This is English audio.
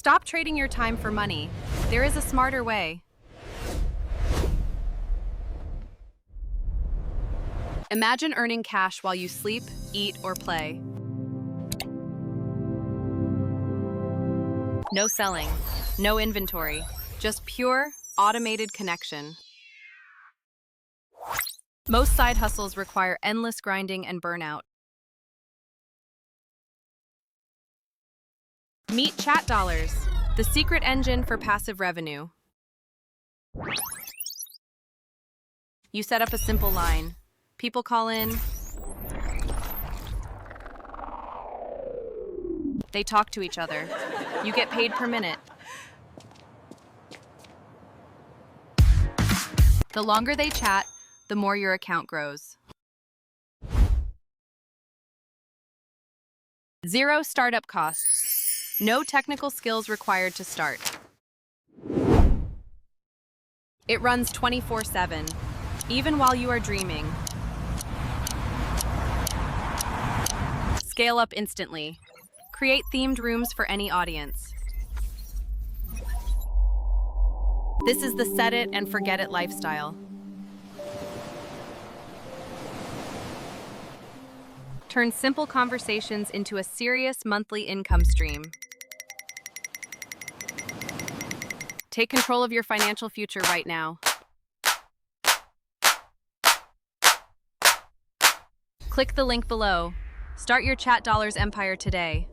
Stop trading your time for money. There is a smarter way. Imagine earning cash while you sleep, eat, or play. No selling, no inventory, just pure, automated connection. Most side hustles require endless grinding and burnout. Meet ChatDollars, the secret engine for passive revenue. You set up a simple line. People call in. They talk to each other. You get paid per minute. The longer they chat, the more your account grows. Zero startup costs. No technical skills required to start. It runs 24/7, even while you are dreaming. Scale up instantly. Create themed rooms for any audience. This is the set it and forget it lifestyle. Turn simple conversations into a serious monthly income stream. Take control of your financial future right now. Click the link below. Start your ChatDollars empire today.